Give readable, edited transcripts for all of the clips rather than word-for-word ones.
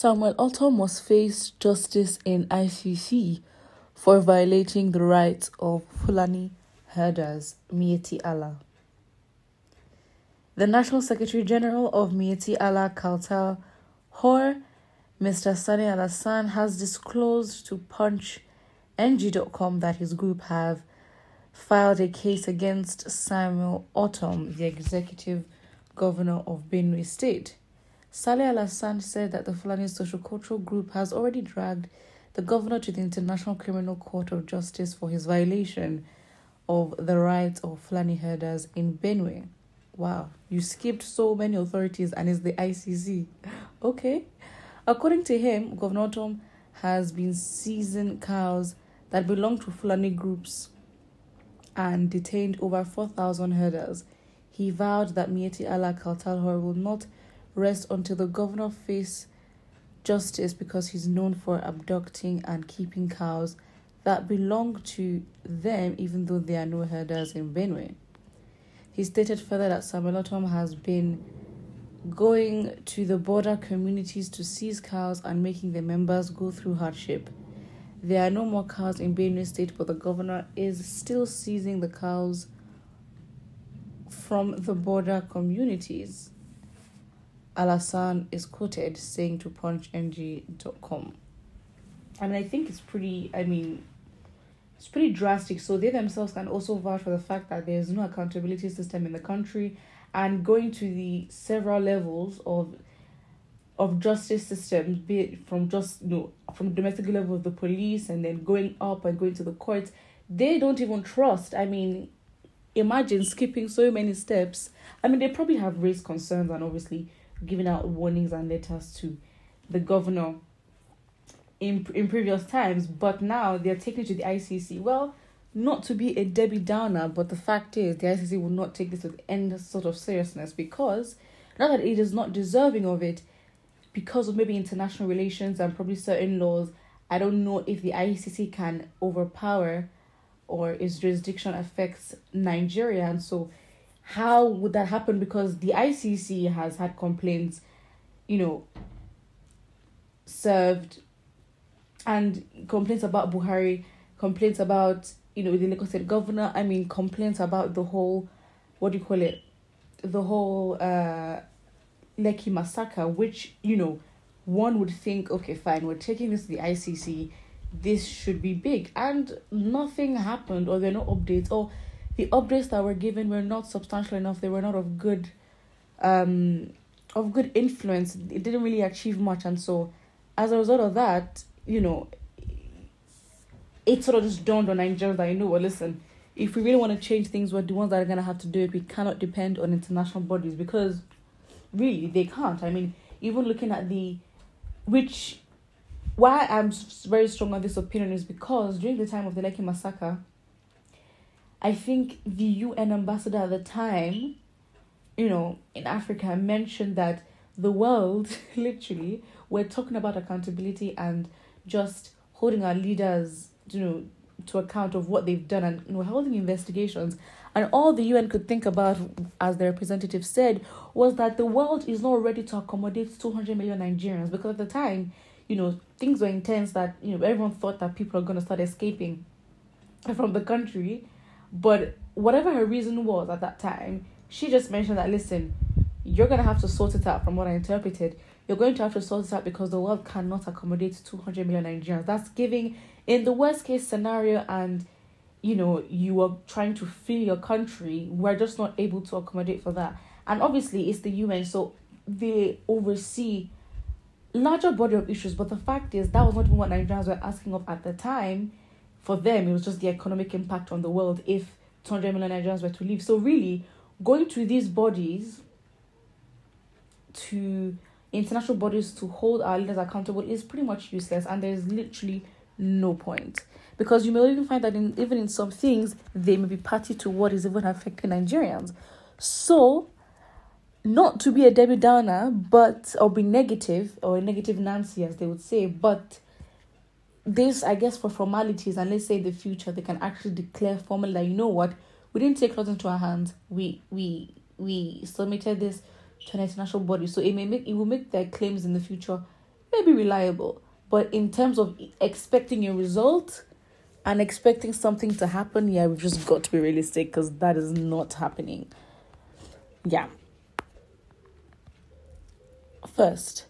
Samuel Ortom must face justice in ICC for violating the rights of Fulani herders, Mieti Allah. The National Secretary General of Mieti Allah Kautal Hor, Mr. Sani Alassane, has disclosed to PunchNG.com that his group have filed a case against Samuel Ortom, the executive governor of Benue State. Saleh Alassane said that the Fulani social-cultural group has already dragged the governor to the International Criminal Court of Justice for his violation of the rights of Fulani herders in Benue. Wow, you skipped so many authorities and it's the ICC. Okay. According to him, Governor Ortom has been seizing cows that belong to Fulani groups and detained over 4,000 herders. He vowed that Mieti Allah Kautalhor will not rest until the governor face justice because he's known for abducting and keeping cows that belong to them even though there are no herders in Benue. He stated further that Samuel Ortom has been going to the border communities to seize cows and making the members go through hardship. There are no more cows in Benue State, but the governor is still seizing the cows from the border communities. Alassane is quoted saying to PunchNG.com. I think it's pretty drastic. So they themselves can also vouch for the fact that there's no accountability system in the country, and going to the several levels of justice systems, be it from from domestic level of the police and then going up and going to the courts, they don't even trust. Imagine skipping so many steps. They probably have raised concerns and obviously giving out warnings and letters to the governor in previous times, but now they're taking it to the ICC. Well, not to be a Debbie Downer, but the fact is the ICC will not take this with any sort of seriousness, because not that it is not deserving of it, because of maybe international relations and probably certain laws. I don't know if the ICC can overpower or its jurisdiction affects Nigeria, and so how would that happen? Because the ICC has had complaints, served, and complaints about Buhari, complaints about, the Lagos State governor, complaints about the whole, the whole Lekki massacre, which, one would think, okay, fine, we're taking this to the ICC, this should be big, and nothing happened, or there are no updates, or the updates that were given were not substantial enough. They were not of good influence. It didn't really achieve much, and so as a result of that, it sort of just dawned on Nigerians that, listen, if we really want to change things, we're the ones that are going to have to do it. We cannot depend on international bodies, because really they can't. Even looking at why I'm very strong on this opinion is because during the time of the Lekki massacre, I think the UN ambassador at the time, in Africa, mentioned that the world, literally, we're talking about accountability and just holding our leaders, to account of what they've done, and we're holding investigations. And all the UN could think about, as their representative said, was that the world is not ready to accommodate 200 million Nigerians, because at the time, things were intense, that, everyone thought that people are going to start escaping from the country. But whatever her reason was at that time, she just mentioned that, listen, you're going to have to sort it out. From what I interpreted, you're going to have to sort it out because the world cannot accommodate 200 million Nigerians. That's giving, in the worst case scenario, and, you are trying to free your country, we're just not able to accommodate for that. And obviously, it's the UN, so they oversee larger body of issues. But the fact is, that was not even what Nigerians were asking of at the time. For them, it was just the economic impact on the world if 200 million Nigerians were to leave. So really, going to these bodies, to international bodies, to hold our leaders accountable is pretty much useless, and there's literally no point. Because you may even find that even in some things, they may be party to what is even affecting Nigerians. So, not to be a Debbie Downer, or be negative, or a negative Nancy, as they would say, but this, I guess, for formalities, and let's say in the future they can actually declare formally that, we didn't take laws into our hands. We submitted this to an international body, so it will make their claims in the future maybe reliable. But in terms of expecting a result and expecting something to happen, yeah, we've just got to be realistic because that is not happening. Yeah. First,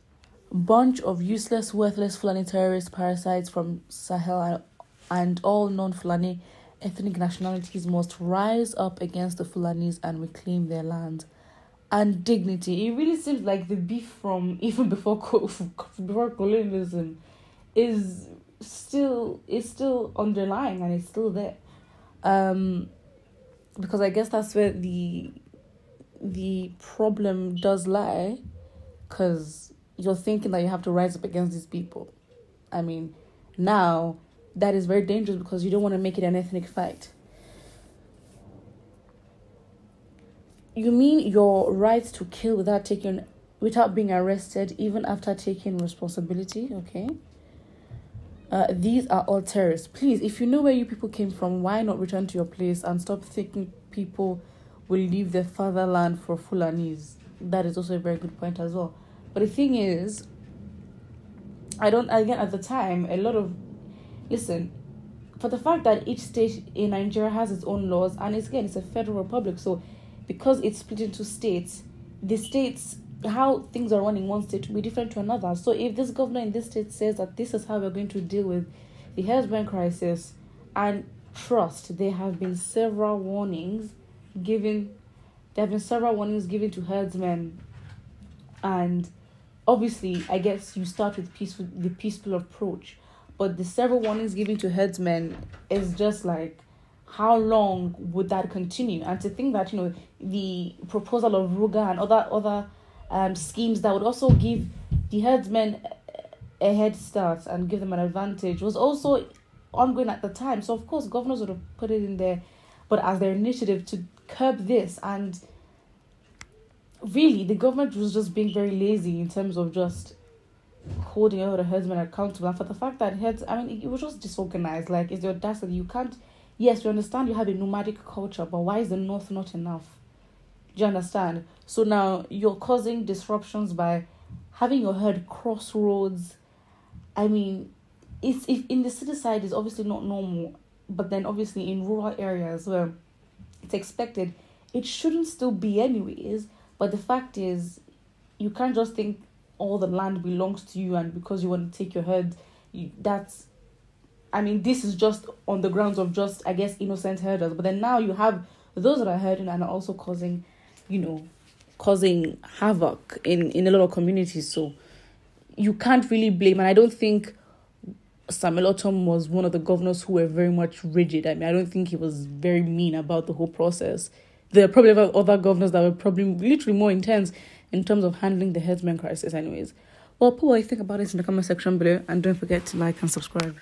bunch of useless, worthless Fulani terrorist parasites from Sahel and all non-Fulani ethnic nationalities must rise up against the Fulanis and reclaim their land and dignity. It really seems like the beef from even before colonialism is still underlying and it's still there. Because I guess that's where the problem does lie, because you're thinking that you have to rise up against these people. I mean, now that is very dangerous because you don't want to make it an ethnic fight. You mean your right to kill without being arrested, even after taking responsibility? Okay. These are all terrorists. Please, if you know where you people came from, why not return to your place and stop thinking people will leave their fatherland for Fulanis? That is also a very good point as well. But the thing is, at the time, for the fact that each state in Nigeria has its own laws, and it's a federal republic, so because it's split into states, the states, how things are run in one state will be different to another. So if this governor in this state says that this is how we're going to deal with the herdsmen crisis, and trust, there have been several warnings given to herdsmen, and obviously, I guess you start with the peaceful approach, but the several warnings given to herdsmen is just like, how long would that continue? And to think that, the proposal of Ruga and other schemes that would also give the herdsmen a head start and give them an advantage was also ongoing at the time. So of course, governors would have put it in there, but as their initiative to curb this. And really, the government was just being very lazy in terms of just holding all the herdsmen accountable. And for the fact that it was just disorganized. Like, it's the audacity. You can't, yes, we understand you have a nomadic culture, but why is the north not enough? Do you understand? So now you're causing disruptions by having your herd cross roads. I mean, if in the city side is obviously not normal, but then obviously in rural areas where it's expected, it shouldn't still be anyways. But the fact is, you can't just think all the land belongs to you, and because you want to take your herd, this is just on the grounds of just, I guess, innocent herders. But then now you have those that are herding and are also causing havoc in a lot of communities. So you can't really blame. And I don't think Samuel Ortom was one of the governors who were very much rigid. I don't think he was very mean about the whole process. There are probably other governors that were probably literally more intense in terms of handling the herdsmen crisis anyways. Well, put what you think about it in the comment section below, and don't forget to like and subscribe.